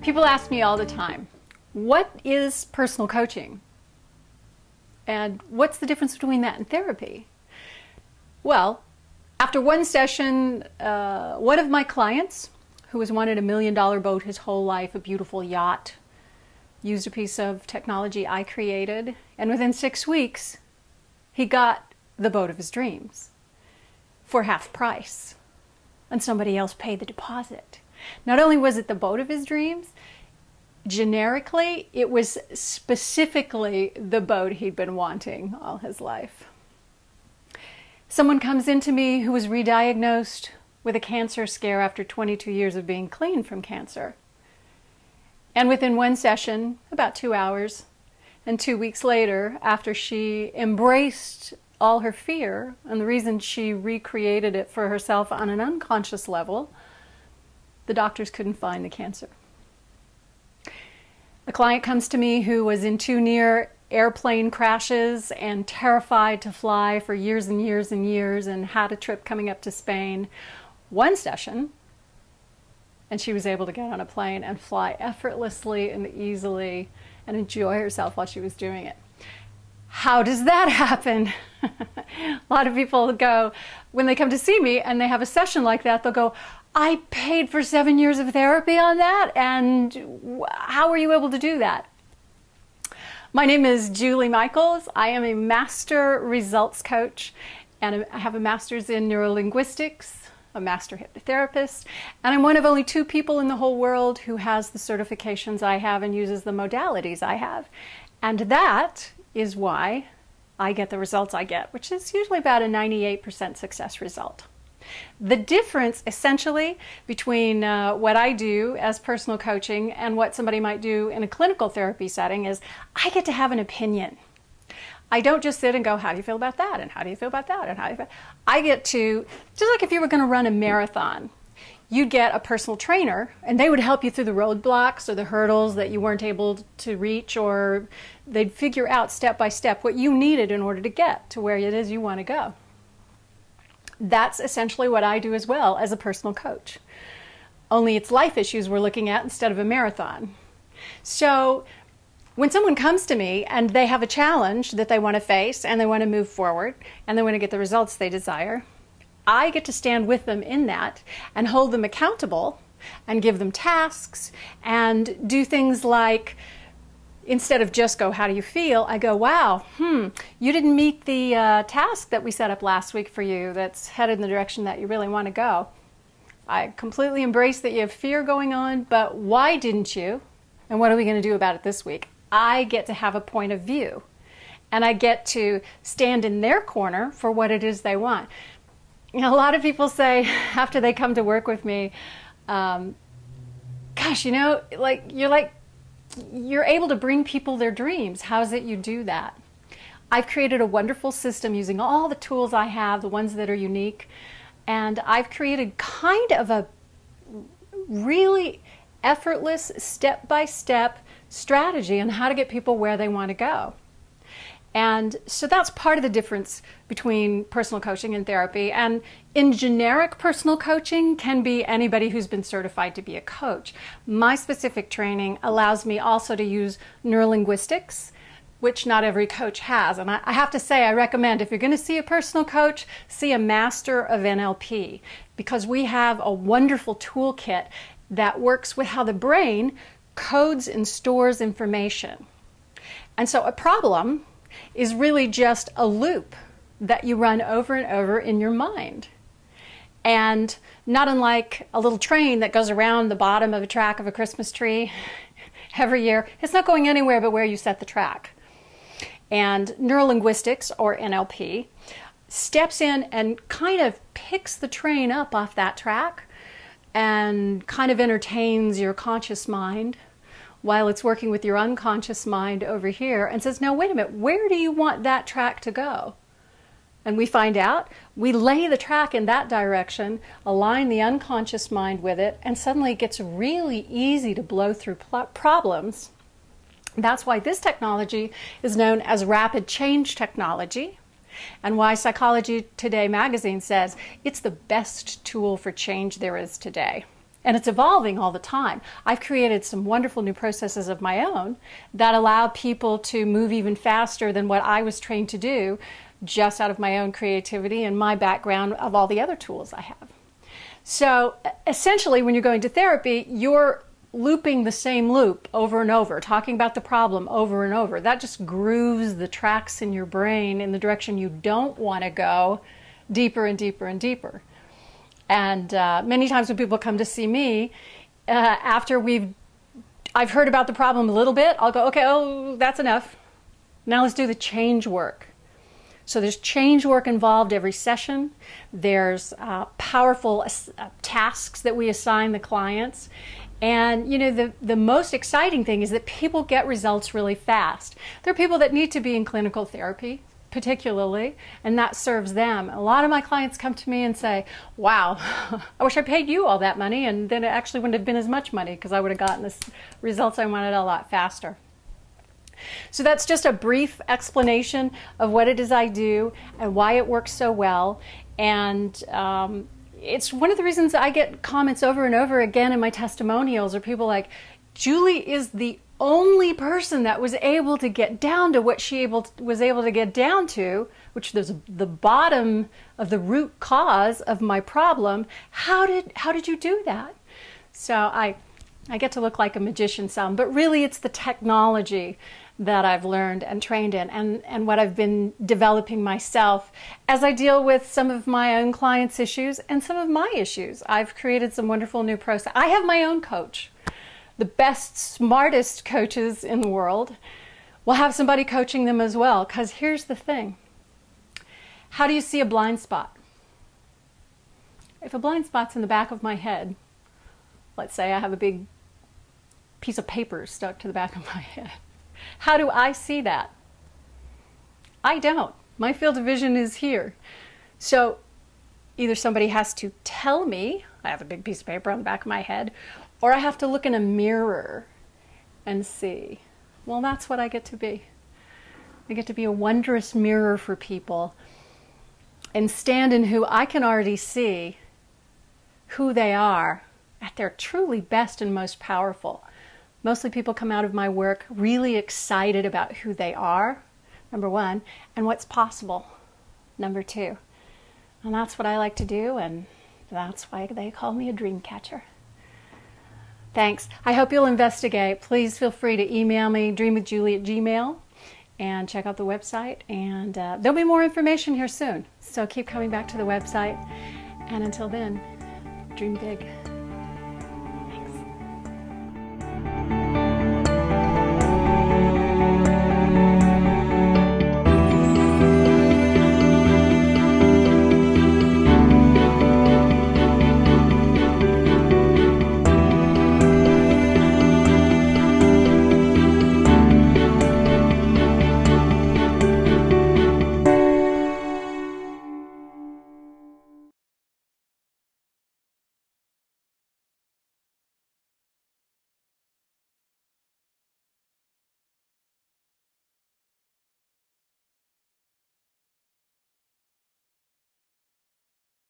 People ask me all the time, what is personal coaching? And what's the difference between that and therapy? Well, after one session, one of my clients, who has wanted $1 million boat his whole life, a beautiful yacht, used a piece of technology I created, and within 6 weeks, he got the boat of his dreams for half price, and somebody else paid the deposit. Not only was it the boat of his dreams, generically, it was specifically the boat he'd been wanting all his life. Someone comes into me who was re-diagnosed with a cancer scare after 22 years of being clean from cancer. And within one session, about 2 hours, and 2 weeks later, after she embraced all her fear, and the reason she recreated it for herself on an unconscious level, the doctors couldn't find the cancer. A client comes to me who was in 2 near airplane crashes and terrified to fly for years and years and years, and had a trip coming up to Spain. One session, and she was able to get on a plane and fly effortlessly and easily and enjoy herself while she was doing it. How does that happen? A lot of people go, when they come to see me and they have a session like that, they'll go, I paid for 7 years of therapy on that, and how were you able to do that? My name is Julie Michaels. I am a master results coach, and I have a master's in neurolinguistics, a master hypnotherapist, and I'm one of only 2 people in the whole world who has the certifications I have and uses the modalities I have. And that is why I get the results I get, which is usually about a 98% success result. The difference essentially between what I do as personal coaching and what somebody might do in a clinical therapy setting is I get to have an opinion. I don't just sit and go, how do you feel about that? And how do you feel about that? And how do you feel? I get to, just like if you were going to run a marathon, you'd get a personal trainer and they would help you through the roadblocks or the hurdles that you weren't able to reach, or they'd figure out step by step what you needed in order to get to where it is you want to go. That's essentially what I do as well as a personal coach. Only it's life issues we're looking at instead of a marathon. So when someone comes to me and they have a challenge that they want to face and they want to move forward and they want to get the results they desire, I get to stand with them in that and hold them accountable and give them tasks and do things like, instead of just go, how do you feel? I go, wow, you didn't meet the task that we set up last week for you that's headed in the direction that you really want to go. I completely embrace that you have fear going on, but why didn't you? And what are we going to do about it this week? I get to have a point of view, and I get to stand in their corner for what it is they want. You know, a lot of people say after they come to work with me, gosh, you know, you're able to bring people their dreams. How is it you do that? I've created a wonderful system using all the tools I have, the ones that are unique, and I've created kind of a really effortless, step-by-step strategy on how to get people where they want to go. And so that's part of the difference between personal coaching and therapy. And in generic, personal coaching can be anybody who's been certified to be a coach. My specific training allows me also to use neurolinguistics, which not every coach has. And I have to say, I recommend, if you're going to see a personal coach, see a master of NLP, because we have a wonderful toolkit that works with how the brain codes and stores information. And so a problem is really just a loop that you run over and over in your mind. And not unlike a little train that goes around the bottom of a track of a Christmas tree every year, it's not going anywhere but where you set the track. And neurolinguistics, or NLP, steps in and kind of picks the train up off that track and kind of entertains your conscious mind while it's working with your unconscious mind over here and says, now wait a minute, where do you want that track to go? And we find out, we lay the track in that direction, align the unconscious mind with it, and suddenly it gets really easy to blow through problems. That's why this technology is known as rapid change technology, and why Psychology Today magazine says it's the best tool for change there is today. And it's evolving all the time. I've created some wonderful new processes of my own that allow people to move even faster than what I was trained to do, just out of my own creativity and my background of all the other tools I have. So essentially, when you're going to therapy, you're looping the same loop over and over, talking about the problem over and over. That just grooves the tracks in your brain in the direction you don't want to go, deeper and deeper and deeper. And many times when people come to see me, after I've heard about the problem a little bit, I'll go, okay, oh, that's enough. Now let's do the change work. So there's change work involved every session. There's powerful tasks that we assign the clients. And, you know, the most exciting thing is that people get results really fast. There are people that need to be in clinical therapy, particularly, and that serves them. A lot of my clients come to me and say, wow, I wish I paid you all that money, and then it actually wouldn't have been as much money because I would have gotten the results I wanted a lot faster. So that's just a brief explanation of what it is I do and why it works so well. And it's one of the reasons I get comments over and over again in my testimonials, are people like, Julie is the only person that was able to get down to what she was able to get down to, which is the bottom of the root cause of my problem. How did you do that? So I get to look like a magician some, but really it's the technology that I've learned and trained in, and what I've been developing myself as I deal with some of my own clients' issues and some of my issues. I've created some wonderful new process. I have my own coach. The best, smartest coaches in the world will have somebody coaching them as well, because here's the thing. How do you see a blind spot? If a blind spot's in the back of my head, let's say I have a big piece of paper stuck to the back of my head, how do I see that? I don't. My field of vision is here. So either somebody has to tell me I have a big piece of paper on the back of my head, or I have to look in a mirror and see. Well, that's what I get to be. I get to be a wondrous mirror for people and stand in who I can already see, who they are at their truly best and most powerful. Mostly people come out of my work really excited about who they are, number one, and what's possible, number two. And that's what I like to do, and that's why they call me a dream catcher. Thanks. I hope you'll investigate. Please feel free to email me, dreamwithjulie@gmail.com, and check out the website. And there'll be more information here soon. So keep coming back to the website. And until then, dream big.